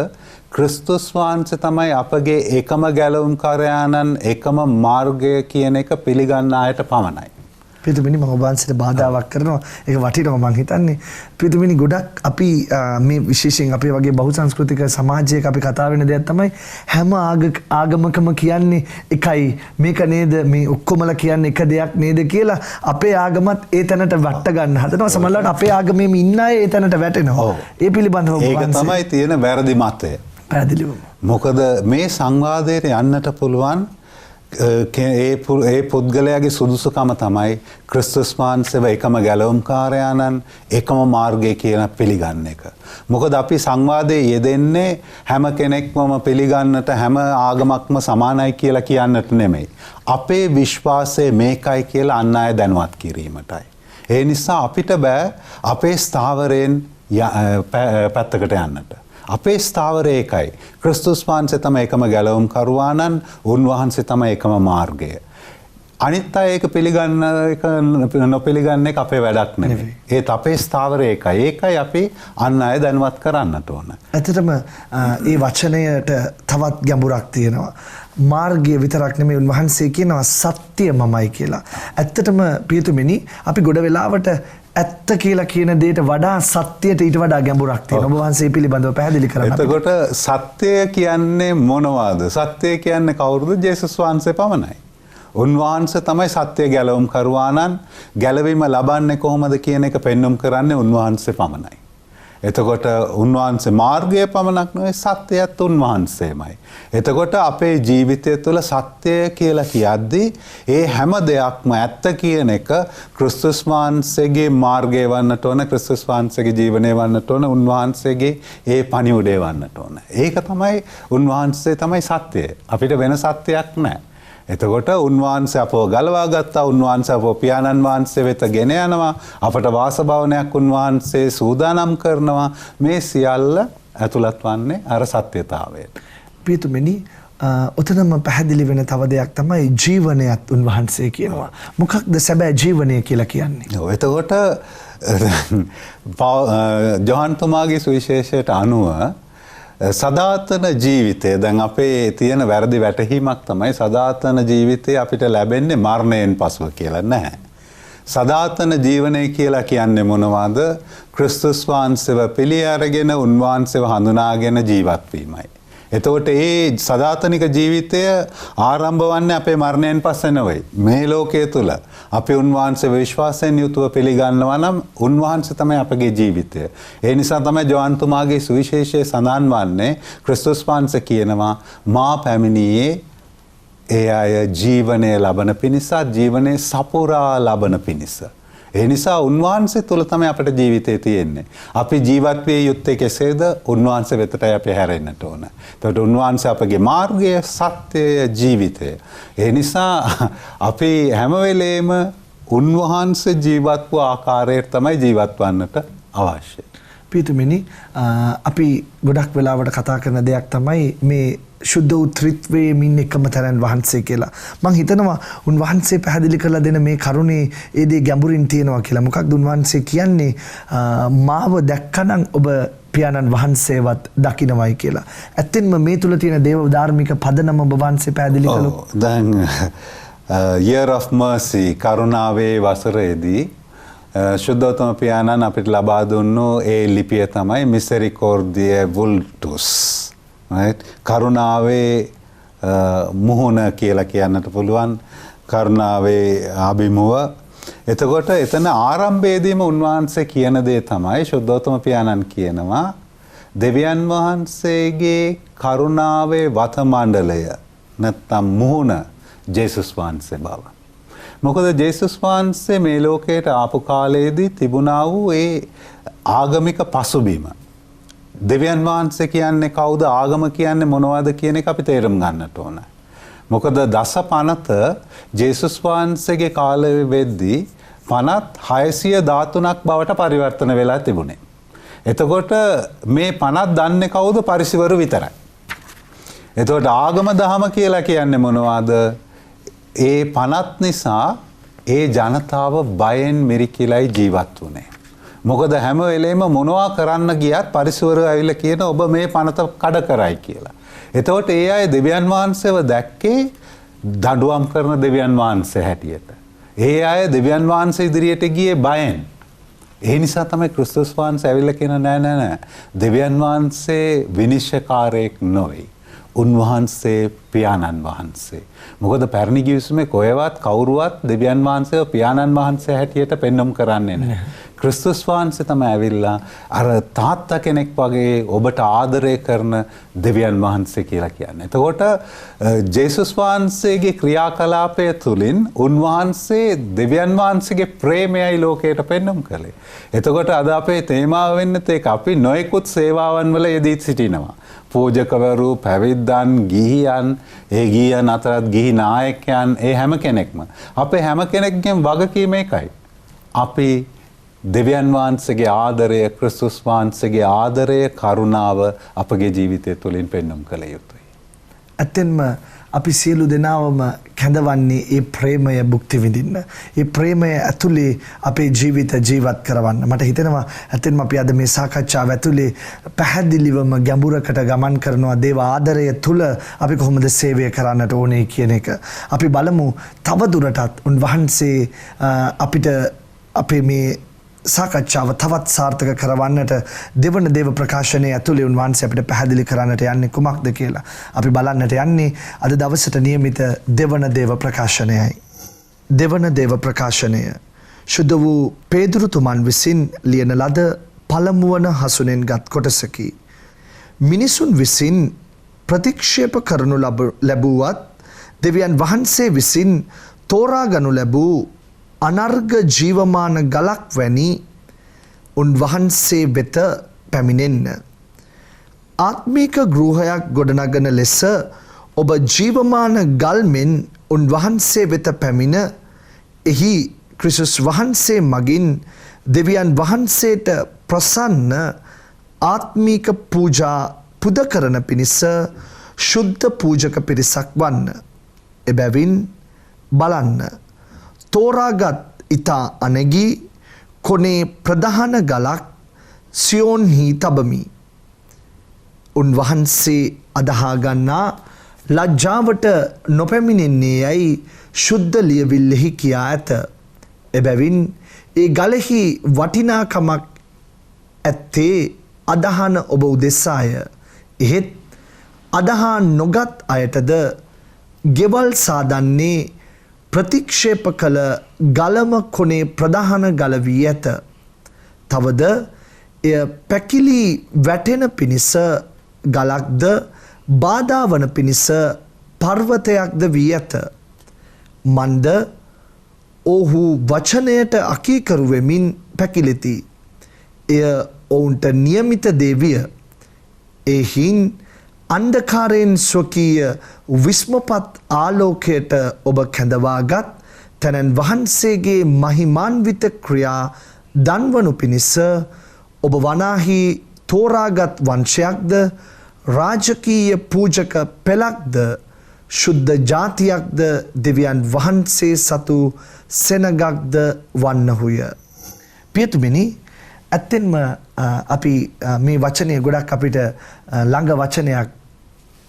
ක්‍රිස්තුස් වහන්සේ තමයි අපගේ එකම ගැලවුම්කාරයාණන් එකම මාර්ගය කියන එක පිළිගන්න අයට පමණයි. පියතුමිනි මම ඔබ වහන්සේට බාධාවක් කරනවා. ඒක වටිනවා මං හිතන්නේ. පියතුමිනි ගොඩක් අපි මේ විශේෂයෙන් අපි වගේ බහුසංස්කෘතික සමාජයක අපි කතා වෙන දෙයක් තමයි හැම ආගමකම කියන්නේ එකයි. මේක නේද මේ ඔක්කොමලා කියන්නේ එක දෙයක් නේද කියලා අපේ ආගමත් ඒ තැනට වට ගන්න හදනවා. සමහරවිට අපේ ආගමේම ඉන්න අය ඒ තැනට වැටෙනවා. ඒ පිළිබඳව ඔබ ඒක තමයි තියෙන වැරදි මතය. පැහැදිලිවම. මොකද මේ සංවාදයට යන්නට පුළුවන් ඒ පුද්ගලයාගේ සුදුසුකම තමයි ක්‍රිස්තුස් වහන්සේව එකම ගැලවුම්කාරයාණන් එකම මාර්ගය කියන පිළිගන්න එක. මොකද අපි සංවාදයේ යෙදෙන්නේ හැම කෙනෙක්ම පිළිගන්නට හැම ආගමක්ම සමානයි කියලා කියන්නට නෙමෙයි. අපේ විශ්වාසය මේකයි කියලා අන් අය දැනුවත් කිරීමටයි. ඒ නිසා අපිට බෑ අපේ ස්ථාවරයෙන් පැත්තකට යන්නට. අපේ ස්ථාවරය ඒකයි. ක්‍රිස්තුස් වහන්සේ තමයි එකම ගැලවුම් කරුවාණන්, උන්වහන්සේ තමයි එකම මාර්ගය. අනිත් අය ඒක පිළිගන්න එක නොපිළිගන්න එක අපේ වැඩක් නෙවෙයි. ඒත් අපේ ස්ථාවරය ඒකයි. ඒකයි අපි අන් අය දැනුවත් කරන්නට ඕන. ඇත්තටම මේ වචනයට තවත් ගැඹුරක් තියෙනවා. මාර්ගය විතරක් නෙමෙයි උන්වහන්සේ කියනවා සත්‍ය මමයි කියලා. ඇත්තටම පියතුමිනි අපි ගොඩ වෙලාවට ඇත්ත කියලා කියන දෙයට වඩා සත්‍යයට ඊට වඩා ගැඹුරක් තියෙනවා. ඔබ වහන්සේ පිළිබඳව පැහැදිලි කරන්න. එතකොට සත්‍ය කියන්නේ මොනවද? සත්‍ය කියන්නේ කවුරුද? ජේසුස් වහන්සේ පමණයි. උන්වහන්සේ තමයි සත්‍ය ගැලවුම් කරුවාණන්. ගැලවීම ලබන්නේ කොහොමද කියන එක පෙන්눔 කරන්නේ උන්වහන්සේ පමණයි. එතකොට උන්වහන්සේ මාර්ගය පමණක් නෙවෙයි සත්‍යයත් උන්වහන්සේමයි. එතකොට අපේ ජීවිතය තුළ සත්‍ය කියලා කියද්දී ඒ හැම දෙයක්ම ඇත්ත කියන එක ක්‍රිස්තුස් වහන්සේගේ මාර්ගය වන්නට ඕන, ක්‍රිස්තුස් වහන්සේගේ ජීවනය වන්නට ඕන, උන්වහන්සේගේ ඒ පණිවුඩය වන්නට ඕන. ඒක තමයි උන්වහන්සේ තමයි සත්‍යය. අපිට වෙන සත්‍යයක් නැහැ. එතකොට උන්වහන්සේ අපව ගලවා ගත්තා, උන්වහන්සේ අපව පියාණන් වහන්සේ වෙත ගෙන යනවා, අපට වාසභවනයක් උන්වහන්සේ සූදානම් කරනවා. මේ සියල්ල ඇතුළත් වන්නේ අර සත්‍යතාවයට. පියතුමිනි ඔතනම පැහැදිලි වෙන තව දෙයක් තමයි ජීවනයත් උන්වහන්සේ කියනවා. මොකක්ද සැබෑ ජීවනය කියලා කියන්නේ? ඔව් එතකොට ජෝහන්තුමාගේ සුවිශේෂයට අනුව සදාතන ජීවිතය දැන් අපේ තියෙන වැරදි වැටහීමක් තමයි සදාතන ජීවිතය අපිට ලැබෙන්නේ මරණයෙන් පසුව කියලා නැහැ. සදාතන ජීවනය කියලා කියන්නේ මොනවද? ක්‍රිස්තුස් වහන්සේව පිළි අරගෙන උන්වහන්සේව හඳුනාගෙන ජීවත් වීමයි. එතකොට ඒ සදාතනික ජීවිතය ආරම්භ වන්නේ අපේ මරණයෙන් පස්සේ නෙවෙයි. මේ ලෝකයේ තුල අපි උන්වහන්සේ විශ්වාසයෙන් යුතුව පිළිගන්නවා නම් උන්වහන්සේ තමයි අපගේ ජීවිතය. ඒ නිසා තමයි ජෝහන්තුමාගේ සුවිශේෂයේ සඳහන් වන්නේ ක්‍රිස්තුස් වහන්සේ කියනවා මා පැමිණියේ ඒ අය ජීවනය ලබන පිණිස, ජීවනයේ සපුරා ලබන පිණිස. ඒ නිසා උන්වහන්සේ තුල තමයි අපේ ජීවිතේ තියෙන්නේ. අපි ජීවත් විය යුත්තේ කෙසේද? උන්වහන්සේ වෙතටයි අපි හැරෙන්නට ඕන. එතකොට උන්වහන්සේ අපගේ මාර්ගය, සත්‍යය, ජීවිතය. ඒ නිසා අපි හැම වෙලේම උන්වහන්සේ ජීවත් වූ ආකාරයට තමයි ජීවත් වන්නට අවශ්‍යයි. පියතුමිනි අපි ගොඩක් වෙලාවට කතා කරන දෙයක් තමයි මේ ශුද්ධ වූ ත්‍රිත්වයේ මින් එකම තරන් වහන්සේ කියලා. මං හිතනවා උන්වහන්සේ පැහැදිලි කරලා දෙන මේ කරුණේ ඒ දේ ගැඹුරින් තියෙනවා කියලා. මොකක්ද උන්වහන්සේ කියන්නේ? මාව දැක්කනම් ඔබ පියාණන් වහන්සේවත් දකින්නමයි කියලා. ඇත්තෙන්ම මේ තුල තියෙන දේව ධාර්මික පදනම ඔබ වහන්සේ පැහැදිලි කළොත්. දැන් year of mercy කරුණාවේ වසරේදී ශුද්ධෝත්තම පියාණන් අපිට ලබා දුන්නු ඒ ලිපිය තමයි Misericordiae Vultus. right? කරුණාවේ මුහුණ කියලා කියන්නට පුළුවන්. කරුණාවේ අභිමුව. එතකොට එතන ආරම්භයේදීම උන්වහන්සේ කියන දේ තමයි ශුද්ධෝත්තම පියාණන් කියනවා දෙවියන් වහන්සේගේ කරුණාවේ වත මණ්ඩලය නැත්නම් මුහුණ ජේසුස් වහන්සේ බව. මොකද ජේසුස් වහන්සේ මේ ලෝකයට ආපු කාලයේදී තිබුණා වූ ඒ ආගමික පසුබිම. දෙවියන් වහන්සේ කියන්නේ කවුද, ආගම කියන්නේ මොනවද කියන එක අපි තේරුම් ගන්නට ඕන. මොකද දස පනත ජේසුස් වහන්සේගේ කාලේ වෙද්දී පනත් 613ක් බවට පරිවර්තන වෙලා තිබුණේ. එතකොට මේ පනත් දන්නේ කවුද? පරිසවරු විතරයි. එතකොට ආගම දහම කියලා කියන්නේ මොනවද? ඒ පනත් නිසා ඒ ජනතාව බයෙන් මිරිකිලයි ජීවත් වුණේ. මොකද හැම වෙලේම මොනවා කරන්න ගියත් පරිසවරු ඇවිල්ලා කියන ඔබ මේ පනත කඩ කරයි කියලා. එතකොට ඒ අය දෙවියන් වහන්සේව දැක්කේ දඬුවම් කරන දෙවියන් වහන්සේ හැටියට. ඒ අය දෙවියන් වහන්සේ ඉදිරියට ගියේ බයෙන්. ඒ නිසා තමයි ක්‍රිස්තුස් වහන්සේ ඇවිල්ලා කියන නෑ දෙවියන් වහන්සේ විනිශ්චයකාරයෙක් නොවේ. උන්වහන්සේ පියාණන් වහන්සේ. මොකද පැරණි ගිවිසුමේ කොහෙවත් කවුරුවත් දෙවියන් වහන්සේව පියාණන් වහන්සේ හැටියට පෙන්වම් කරන්නේ නැහැ. ක්‍රිස්තුස් වහන්සේ තමයි ඇවිල්ලා අර තාත්තා කෙනෙක් වගේ ඔබට ආදරය කරන දෙවියන් වහන්සේ කියලා කියන්නේ. එතකොට ජේසුස් වහන්සේගේ ක්‍රියාකලාපය තුළින් උන්වහන්සේ දෙවියන් වහන්සේගේ ප්‍රේමයයි ලෝකයට පෙන්වම් කළේ. එතකොට අද අපේ තේමාව වෙන්නේ ඒක අපි නොයෙකුත් සේවාවන් වල යෙදී සිටිනවා. පූජකවරු, පැවිද්දන්, ගිහියන්, ඒ ගිහියන් අතරත් ගිහි නායකයන්, ඒ හැම කෙනෙක්ම අපේ හැම කෙනෙක්ගේම වගකීම එකයි. අපි දෙවියන් වහන්සේගේ ආදරය, ක්‍රිස්තුස් වහන්සේගේ ආදරය, කරුණාව අපගේ ජීවිතය තුළින් පෙන්වම් කළ යුතුයි. ඇත්තෙන්ම අපි සියලු දෙනාවම කැඳවන්නේ ඒ ප්‍රේමය භුක්ති විඳින්න. ඒ ප්‍රේමය ඇතුලේ අපේ ජීවිත ජීවත් කරවන්න. මට හිතෙනවා ඇත්තෙන්ම අපි අද මේ සාකච්ඡාව ඇතුලේ පැහැදිලිවම ගැඹුරකට ගමන් කරනවා දේව ආදරය තුල අපි කොහොමද සේවය කරන්නට ඕනේ කියන එක. අපි බලමු තවදුරටත් උන්වහන්සේ අපිට අපේ මේ සාකච්ඡාව තවත් සාර්ථක කරවන්නට දෙවන දේව ප්‍රකාශනයේ ඇතුළේ උන්වහන්සේ අපිට පැහැදිලි කරන්නට යන්නේ කුමක්ද කියලා අපි බලන්නට යන්නේ අද දවසට නියමිත දෙවන දේව ප්‍රකාශනයයි. දෙවන දේව ප්‍රකාශනය ශුද්ධ වූ පේදුරුතුමන් විසින් ලියන ලද පළමුවන හසුනෙන් ගත් කොටසකි. මිනිසුන් විසින් ප්‍රතික්ෂේප කරනු ලැබුවත් දෙවියන් වහන්සේ විසින් තෝරාගනු ලැබූ අනර්ග ජීවමාන ගලක් වැනි උන්වහන්සේ වෙත පැමිණෙන්න. ආත්මික ගෘහයක් ගොඩනගන ලෙස ඔබ ජීවමාන ගල්මෙන් උන්වහන්සේ වෙත පැමිණ එහි ක්‍රිස්තුස් වහන්සේ මගින් දෙවියන් වහන්සේට ප්‍රසන්න ආත්මික පූජා පුද කරන පිණිස ශුද්ධ පූජක පිරිසක් වන්න. එබැවින් බලන්න තෝරාගත් ඉතා අනගී කොනේ ප්‍රධාන ගලක් සියෝන්හි තබමි. උන්වහන්සේ අදහා ගන්නා ලජ්ජාවට නොපැමිණෙන්නේ යයි ශුද්ධ ලියවිල්ලෙහි කියා ඇත. එබැවින් ඒ ගලෙහි වටිනාකමක් ඇත්තේ අදහන ඔබ උදෙසාය. එහෙත් අදහා නොගත් අයටද ගෙවල් සාදන්නේ ප්‍රතික්ෂේප කළ ගලම කොනේ ප්‍රධාන ගල වී ඇත. තවද එය පැකිලි වැටෙන පිණිස ගලක්ද බාධා වන පිණිස පර්වතයක්ද වී ඇත. මන්ද ඔහු වචනයට අකීකරු වෙමින් පැකිලෙති. එය ඔවුන්ට නියමිත දේ විය. එහින් අන්ධකාරයෙන් ස්වකීය විස්මපත් ආලෝකයට ඔබ කැඳවාගත් තැනන් වහන්සේගේ මහිමාන්විත ක්‍රියා දන්වනු පිණිස ඔබ වනාහි තෝරාගත් වංශයක්ද රාජකීය පූජක පෙළක්ද ශුද්ධ ජාතියක්ද දෙවියන් වහන්සේ සතු සෙනගක්ද වන්නහුය. පියතුමිනි, ඇත්තෙන්ම අපි මේ වචනය ගොඩක් අපිට ළඟ වචනයක්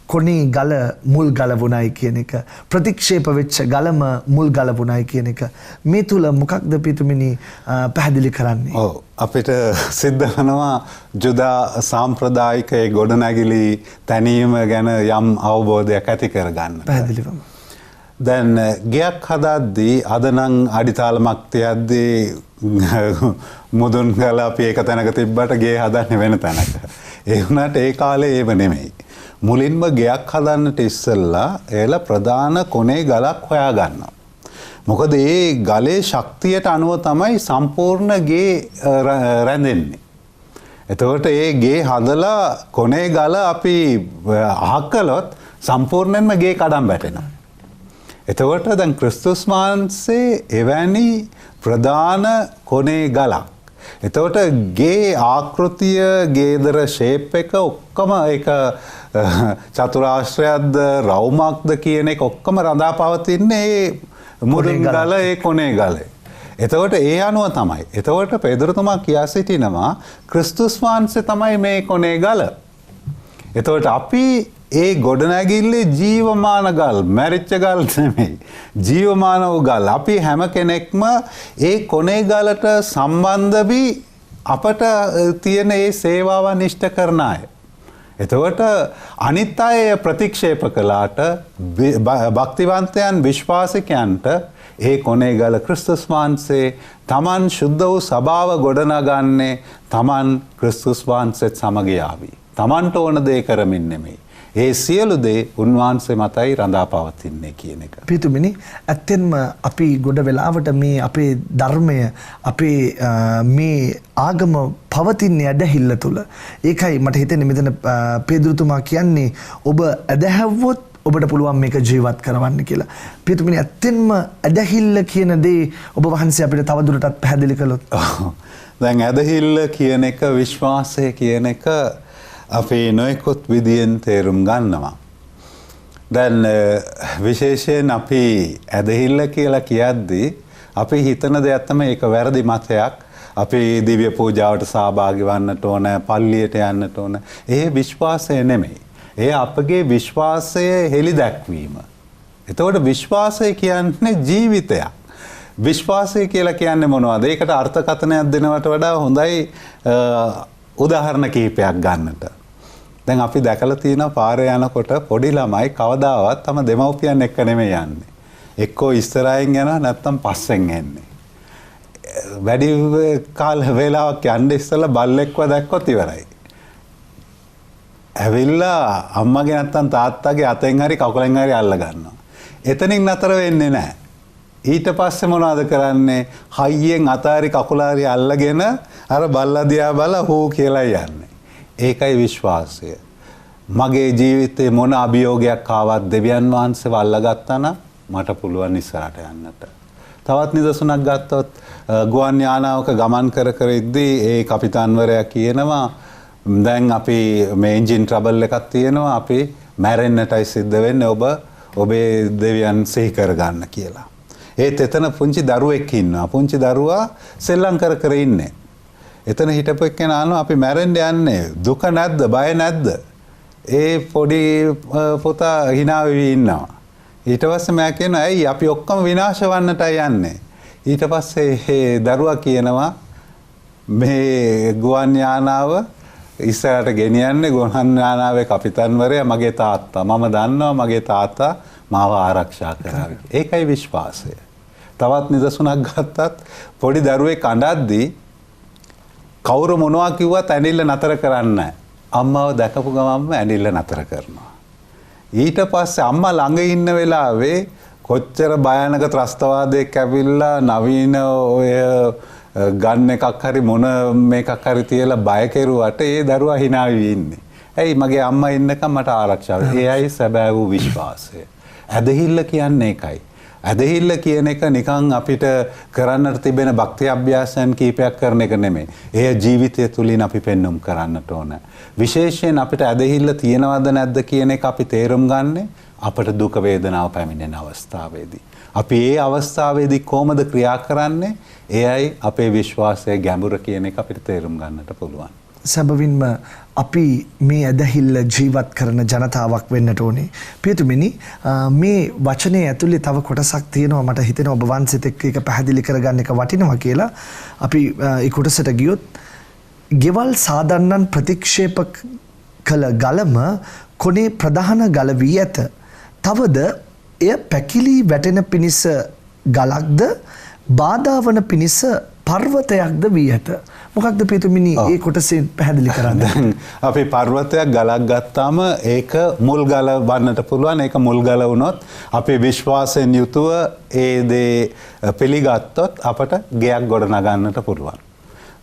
කොනේ ගල මුල් ගල වුණයි කියන එක, ප්‍රතික්ෂේප වෙච්ච ගලම මුල් ගල වුණයි කියන එක මේ තුල මොකක්ද පියතුමිනි පැහැදිලි කරන්නේ? ඔව්, අපිට සිද්ධ වෙනවා ජුදා සාම්ප්‍රදායික ඒ ගොඩනැගිලි තැනීම ගැන යම් අවබෝධයක් ඇති කරගන්න. පැහැදිලිවම දැන් ගයක් හදද්දී අද නම් අඩිතාලමක් තියද්දී මුදුන් ගලා අපි එක තැනක තිබ්බට ගේ හදන්නේ වෙන තැනක. ඒ වුණාට ඒ කාලේ ඒව නෙමෙයි. මුලින්ම ගයක් හදන්නට ඉස්සෙල්ලා එයලා ප්‍රධාන කොනේ ගලක් හොයා ගන්නවා. මොකද ඒ ගලේ ශක්තියට අනුව තමයි සම්පූර්ණ ගේ රැඳෙන්නේ. එතකොට ඒ ගේ හදලා කොනේ ගල අපි අහක් කළොත් සම්පූර්ණයෙන්ම ගේ කඩන් වැටෙනවා. එතකොට දැන් ක්‍රිස්තුස් වහන්සේ එවැනි ප්‍රධාන කොනේ ගලක්. එතකොට ගේ ආකෘතිය, ගේදර ෂේප් එක ඔක්කොම ඒක චතුරාශ්‍රයක්ද රවුමක්ද කියන එක ඔක්කොම රඳා පවතින්නේ ඒ මුදුන් ගල, ඒ කොනේ ගලේ. එතකොට ඒ අනුව තමයි. එතකොට පෙදුරුතුමා කියා සිටිනවා ක්‍රිස්තුස් වහන්සේ තමයි මේ කොනේ ගල. එතකොට අපි ඒ ගොඩනැගිල්ලේ ජීවමාන ගල්, මැරිච්ච ගල් නෙමෙයි. ජීවමාන වූ ගල්. අපි හැම කෙනෙක්ම ඒ කොනේ ගලට සම්බන්ධ වී අපට තියෙන ඒ සේවාවන් ඉෂ්ට කරන අය. එතකොට අනිත් අය ප්‍රතික්ෂේප කළාට භක්තිවන්තයන් විශ්වාසිකයන්ට ඒ කොනේ ගල ක්‍රිස්තුස් වහන්සේ තමන් ශුද්ධ වූ සභාව ගොඩනගන්නේ තමන් ක්‍රිස්තුස් වහන්සේත් සමග යාවි. තමන්ට ඕන දේ කරමින් නෙමෙයි. ඒ සියලු දේ උන්වහන්සේ මතයි රඳා පවතින්නේ කියන එක. පිතුමිනි, ඇත්තෙන්ම අපි ගොඩ වෙලාවට මේ අපේ ධර්මය, අපේ මේ ආගම පවතින්නේ ඇදහිල්ල තුල. ඒකයි මට හිතෙන්නේ මෙතන පේදුරුතුමා කියන්නේ ඔබ ඇදහැව්වොත් ඔබට පුළුවන් මේක ජීවත් කරවන්න කියලා. පිතුමිනි, ඇත්තෙන්ම ඇදහිල්ල කියන දේ ඔබ වහන්සේ අපිට තවදුරටත් පැහැදිලි කළොත්. දැන් ඇදහිල්ල කියන එක, විශ්වාසය කියන එක අපි නොයෙකුත් විදියෙන් තේරුම් ගන්නවා. දැන් විශේෂයෙන් අපි ඇදහිල්ල කියලා කියද්දී අපි හිතන දෙයක් තමයි ඒක වැරදි මතයක්. අපි දිව්‍ය පූජාවට සහභාගී වන්නට ඕන, පල්ලියට යන්නට ඕන. ඒ විශ්වාසය නෙමෙයි. ඒ අපගේ විශ්වාසය හෙළිදැක්වීම. එතකොට විශ්වාසය කියන්නේ ජීවිතයක්. විශ්වාසය කියලා කියන්නේ මොනවද? ඒකට අර්ථකථනයක් දෙනවට වඩා හොඳයි උදාහරණ කිහිපයක් ගන්නට. දැන් අපි දැකලා තියෙනවා පාරේ යනකොට පොඩි ළමයි කවදාවත් තම දෙමව්පියන් එක්ක නෙමෙයි යන්නේ. එක්කෝ ඉස්සරහින් යනවා නැත්නම් පස්සෙන් එන්නේ. වැඩි කාල වේලාවක් යන්න ඉස්සෙල්ලා බල්ලෙක්ව දැක්කොත් ඉවරයි. ඇවිල්ලා අම්මගේ නැත්නම් තාත්තගේ අතෙන් හරි කකුලෙන් හරි අල්ල ගන්නවා. එතනින් නතර වෙන්නේ නැහැ. ඊට පස්සේ මොනවද කරන්නේ? හයියෙන් අතාරි කකුලාරි අල්ලගෙන අර බල්ලා දිහා බලා හෝ කියලා යන්නේ. ඒකයි විශ්වාසය. මගේ ජීවිතේ මොන අභියෝගයක් ආවත් දෙවියන් වහන්සේව අල්ලගත්තා නම් මට පුළුවන් ඉස්සරහට යන්නට. තවත් නිදසුනක් ගත්තොත් ගුවන් යානාවක ගමන් කර ඉද්දී ඒ කපිතාන්වරයා කියනවා දැන් අපි මේ එන්ජින් ට්‍රබල් එකක් තියෙනවා, අපි මැරෙන්නටයි සිද්ධ වෙන්නේ, ඔබේ දෙවියන් සිහි කරගන්න කියලා. ඒත් එතන පුංචි දරුවෙක් ඉන්නවා. පුංචි දරුවා සෙල්ලම් කර ඉන්නේ. එතන හිටපු එක්කෙනා අහනවා අපි මැරෙන්න යන්නේ, දුක නැද්ද, බය නැද්ද? ඒ පොඩි පුතා hina වෙවි ඉන්නවා. ඊට පස්සේ මම කියනවා ඇයි අපි ඔක්කොම විනාශ වන්නටයි යන්නේ. ඊට පස්සේ ඒ දරුවා කියනවා මේ ගුවන් යානාව ඉස්සරහට ගෙනියන්නේ ගුවන් යානාවේ කපිතාන්වරයා මගේ තාත්තා. මම දන්නවා මගේ තාත්තා මාව ආරක්ෂා කරාවි. ඒකයි විශ්වාසය. තවත් නිදසුනක් ගත්තත් පොඩි දරුවෙක් අඬද්දී කවුරු මොනවා කිව්වත් ඇඬිල්ල නතර කරන්නේ නැහැ. අම්මව දැකපු ගමන්ම ඇඬිල්ල නතර කරනවා. ඊට පස්සේ අම්මා ළඟ ඉන්න වෙලාවේ කොච්චර භයානක ත්‍රස්තවාදයක් ඇවිල්ලා නවීන ඔය ගන් එකක් හරි මොන මේකක් හරි තියලා බය කෙරුවට ඒ දරුවා hina වෙවි ඉන්නේ. ඇයි මගේ අම්මා ඉන්නකම් මට ආරක්ෂාව. ඒයි සැබෑ වූ විශ්වාසය. ඇදහිල්ල කියන්නේ ඒකයි. ඇදහිල්ල කියන එක නිකන් අපිට කරන්නට තිබෙන භක්ති අභ්‍යාසයන් කීපයක් කරන එක නෙමෙයි. එය ජීවිතය තුලින් අපි පෙන්වුම් කරන්නට ඕන. විශේෂයෙන් අපිට ඇදහිල්ල තියෙනවද නැද්ද කියන එක අපි තේරුම් ගන්නේ අපට දුක වේදනාව පැමිණෙන අවස්ථාවේදී. අපි ඒ අවස්ථාවේදී කොහොමද ක්‍රියා කරන්නේ? එයයි අපේ විශ්වාසයේ ගැඹුර කියන එක අපිට තේරුම් ගන්නට පුළුවන්. සැබවින්ම අපි මේ ඇදහිල්ල ජීවත් කරන ජනතාවක් වෙන්නට ඕනේ. පියතුමිනි, මේ වචනේ ඇතුලේ තව කොටසක් තියෙනවා මට හිතෙනවා ඔබ වහන්සේත් එක්ක ඒක පැහැදිලි කරගන්න එක වටිනවා කියලා. අපි ඒ කොටසට ගියොත් ගෙවල් සාදන්නන් ප්‍රතික්ෂේප කළ ගලම කොනේ ප්‍රධාන ගල වී ඇත. තවද එය පැකිලී වැටෙන පිණිස ගලක්ද බාධා වන පිණිස පර්වතයක්ද වී ඇත. මොකක්ද පියතුමිනි ඒ කොටසෙන් පැහැදිලි කරන්න? දැන් අපි පර්වතයක් ගලක් ගත්තාම ඒක මුල් ගල වන්නට පුළුවන්. ඒක මුල් ගල වුණොත් අපි විශ්වාසයෙන් යුතුව ඒ දේ පිළිගත්තොත් අපට ගෙයක් ගොඩ නගන්නට පුළුවන්.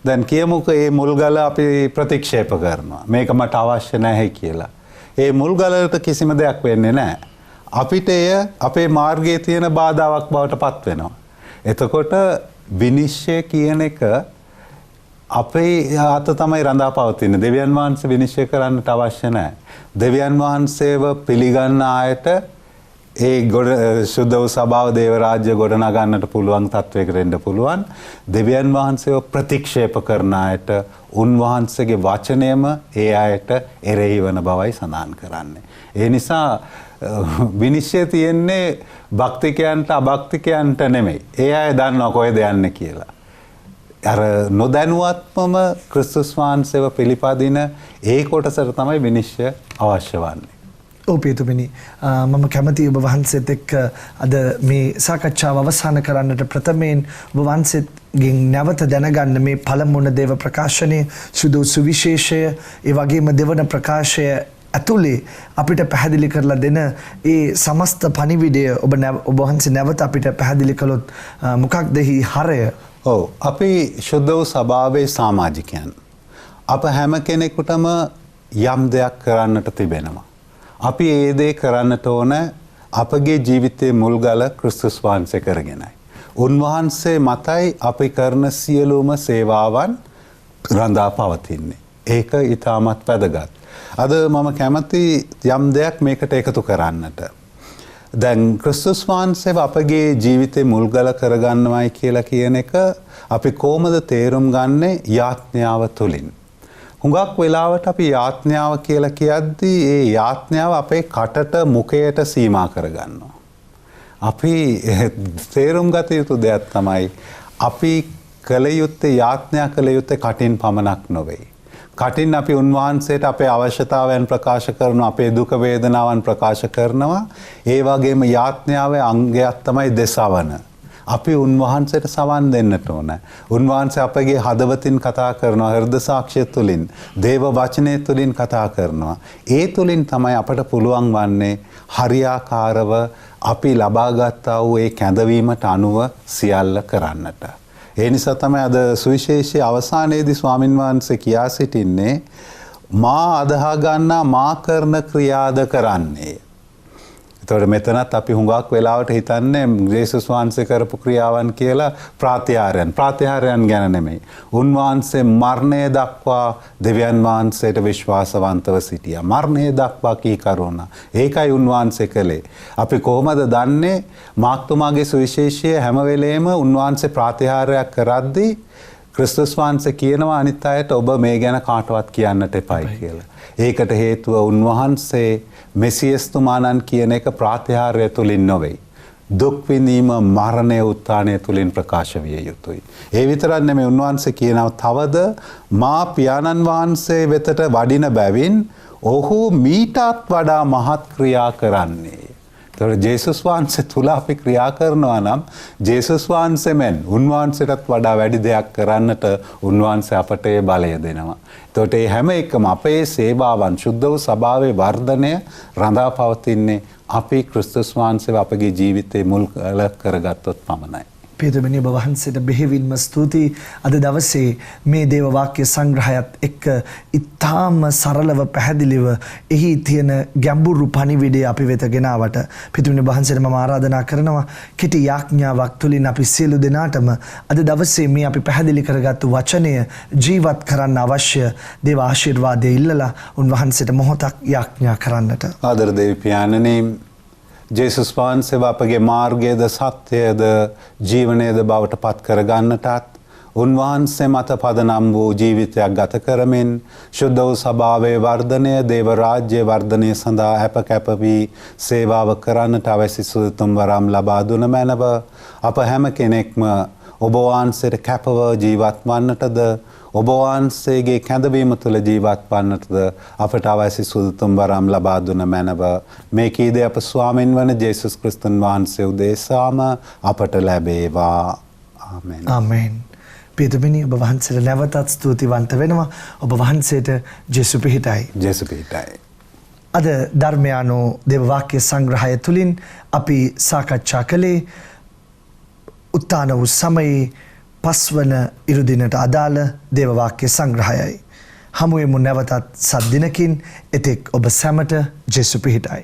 දැන් කියමුකෝ මේ මුල් ගල අපි ප්‍රතික්ෂේප කරනවා. මේක මට අවශ්‍ය නැහැ කියලා. ඒ මුල් ගලට කිසිම දෙයක් වෙන්නේ නැහැ. අපිට එය අපේ මාර්ගයේ තියෙන බාධාවක් බවට පත් වෙනවා. එතකොට විනිශ්චය කියන එක අපේ අත තමයි රඳා පවතින්නේ. දෙවියන් වහන්සේ විනිශ්චය කරන්නට අවශ්‍ය නැහැ. දෙවියන් වහන්සේව පිළිගන්න ආයත ඒ සුද්ධ වූ සභාව දේව රාජ්‍ය ගොඩ නගන්නට පුළුවන් තත්වයකට එන්න පුළුවන්. දෙවියන් වහන්සේව ප්‍රතික්ෂේප කරන අයට උන්වහන්සේගේ වචනයම ඒ අයට එරෙහි වන බවයි සඳහන් කරන්නේ. ඒ නිසා විනිශ්චය තියෙන්නේ භක්තිකයන්ට අභක්තිකයන්ට නෙමෙයි. ඒ අය දන්නවා කොහෙද යන්නේ කියලා. අර නොදැනුවත්වම ක්‍රිස්තුස් වහන්සේව පිළිපදින ඒ කොටසට තමයි විනිශ්චය අවශ්‍ය වන්නේ. ඔව් පියතුමිනි, මම කැමතියි ඔබ වහන්සේත් එක්ක අද මේ සාකච්ඡාව අවසන් කරන්නට ප්‍රථමයෙන් ඔබ වහන්සේගෙන් නැවත දැනගන්න මේ පළමුවන දේව ප්‍රකාශනයේ සුදු සුවිශේෂය ඒ වගේම දෙවන ප්‍රකාශය ඇතුලේ අපිට පැහැදිලි කරලා දෙන ඒ සමස්ත පණිවිඩය ඔබ වහන්සේ නැවත අපිට පැහැදිලි කළොත් මොකක්ද එහි හරය? ඔව්, අපි සුද්ධ වූ සභාවේ සමාජිකයන්. අප හැම කෙනෙකුටම යම් දෙයක් කරන්නට තිබෙනවා. අපි ඒ දේ කරන්නට ඕන අපගේ ජීවිතයේ මුල්ගල ක්‍රිස්තුස් වහන්සේ කරගෙනයි. උන්වහන්සේ මතයි අපි කරන සියලුම සේවාවන් රඳා පවතින්නේ. ඒක ඊටමත් වැදගත්. අද මම කැමති යම් දෙයක් මේකට එකතු කරන්නට. දැන් ක්‍රිස්තුස් වහන්සේව අපගේ ජීවිතේ මුල්ගල කරගන්නවයි කියලා කියන එක අපි කොහොමද තේරුම් ගන්නේ? යාඥාව තුලින්. හුඟක් වෙලාවට අපි යාඥාව කියලා කියද්දී ඒ යාඥාව අපේ කටට මුඛයට සීමා කරගන්නවා. අපි තේරුම් ගත යුතු දෙයක් තමයි අපි කළ යුත්තේ යාඥා කළ යුත්තේ කටින් පමණක් නොවේ. කටින් අපි උන්වහන්සේට අපේ අවශ්‍යතාවයන් ප්‍රකාශ කරනවා, අපේ දුක වේදනාවන් ප්‍රකාශ කරනවා. ඒ වගේම යාඥාවේ අංගයක් තමයි දෙසවන. අපි උන්වහන්සේට සවන් දෙන්නට ඕන. උන්වහන්සේ අපගේ හදවතින් කතා කරනවා, හෘද සාක්ෂිය තුලින්, දේව වචනය තුලින් කතා කරනවා. ඒ තුලින් තමයි අපට පුළුවන් වන්නේ හරියාකාරව අපි ලබාගත්තා වූ ඒ කැඳවීමට අනුව සියල්ල කරන්නට. ඒ නිසා තමයි අද සුවිශේෂී අවසානයේදී ස්වාමින් වහන්සේ කියා සිටින්නේ මා අදහා ගන්නා මා කරන ක්‍රියාද කරන්නේ. එතකොට මෙතනත් අපි හුඟක් වෙලාවට හිතන්නේ යේසුස් වහන්සේ කරපු ක්‍රියාවන් කියලා ප්‍රාතිහාර්යයන් ගැන නෙමෙයි. උන්වහන්සේ මරණය දක්වා දෙවියන් වහන්සේට විශ්වාසවන්තව සිටියා. මරණය දක්වා කීකරුණා. ඒකයි උන්වහන්සේ කළේ. අපි කොහොමද දන්නේ? මාක්තුමාගේ සුවිශේෂය හැම වෙලේම උන්වහන්සේ ප්‍රාතිහාර්යයක් කරද්දී ක්‍රිස්තුස් වහන්සේ කියනවා අනිත් අයට ඔබ මේ ගැන කාටවත් කියන්නට එපයි කියලා. ඒකට හේතුව උන්වහන්සේ මෙසියස්තුමාණන් කියන එක ප්‍රාතිහාර්ය තුලින් නොවේ. දුක් විඳීම මරණය උත්ථානය තුලින් ප්‍රකාශ විය යුතුයි. ඒ විතරක් නෙමෙයි උන්වහන්සේ කියනවා තවද මා පියාණන් වහන්සේ වෙතට වඩින බැවින් ඔහු මීටත් වඩා මහත් ක්‍රියා කරන්නේ. ඒතකොට ජේසුස් වහන්සේ තුල අපි ක්‍රියා කරනවා නම් ජේසුස් වහන්සේ මෙන් උන්වහන්සේටත් වඩා වැඩි දෙයක් කරන්නට උන්වහන්සේ අපට ඒ බලය දෙනවා. ඒතකොට මේ හැම එකම අපේ සේවාවන් සුද්ධ වූ සභාවේ වර්ධනය රඳා පවතින්නේ අපි ක්‍රිස්තුස් වහන්සේව අපගේ ජීවිතේ මුල් කරගත්තොත් පමණයි. පියතුමනි, ඔබ වහන්සේට බෙහෙවින්ම ස්තුතියි. අද දවසේ මේ දේව වාක්‍ය සංග්‍රහයත් එක්ක ඉතාම සරලව පැහැදිලිව එහි තියෙන ගැඹුරු පණිවිඩය අපි වෙත ගෙනාවට පියතුමනි වහන්සේට මම ආරාධනා කරනවා කෙටි යාඥාවක් තුලින් අපි සියලු දෙනාටම අද දවසේ මේ අපි පැහැදිලි කරගත්තු වචනය ජීවත් කරන්න අවශ්‍ය දේව ආශිර්වාදය ඉල්ලලා උන්වහන්සේට මොහොතක් යාඥා කරන්නට. ආදර දේවි පියාණනි, ජේසුස් වහන්සේව අපගේ මාර්ගයේද සත්‍යයේද ජීවනයේද බවට පත් කරගන්නටත් උන්වහන්සේ මත පදනම් වූ ජීවිතයක් ගත කරමින් සුද්ධ වූ සභාවේ වර්ධනය, දේව රාජ්‍ය වර්ධනය සඳහා අප වී සේවාව කරන්නට අවශ්‍ය සුදුතුම් වරම් ලබා දුන මැනව අප හැම කෙනෙක්ම ඔබ වහන්සේට කැපව ජීවත් වන්නටද ඔබ වහන්සේගේ කැඳවීම තුළ ජීවත් වන්නටද අපට අවශ්‍ය සුදුතුම් වරම් ලබා දුන මැනව මේ කීදේ අප ස්වාමින් වන ජේසුස් ක්‍රිස්තුන් වහන්සේ උදෙසාම අපට ලැබේවා. ආමෙන්. ආමෙන්. පියතුමිනි ඔබ වහන්සේට නැවතත් ස්තුතිවන්ත වෙනවා. ඔබ වහන්සේට ජේසු පිහිටයි. ජේසු පිහිටයි. අද ධර්මයානෝ දේව වාක්‍ය සංග්‍රහය තුලින් අපි සාකච්ඡා කළේ උත්තාන වූ සමයේ පස්වන ඉරුදිනට අදාළ දේව වාක්‍ය සංග්‍රහයයි. හමුවෙමු නැවතත් සත් දිනකින්. එතෙක් ඔබ සැමට ජේසු පිහිටයි.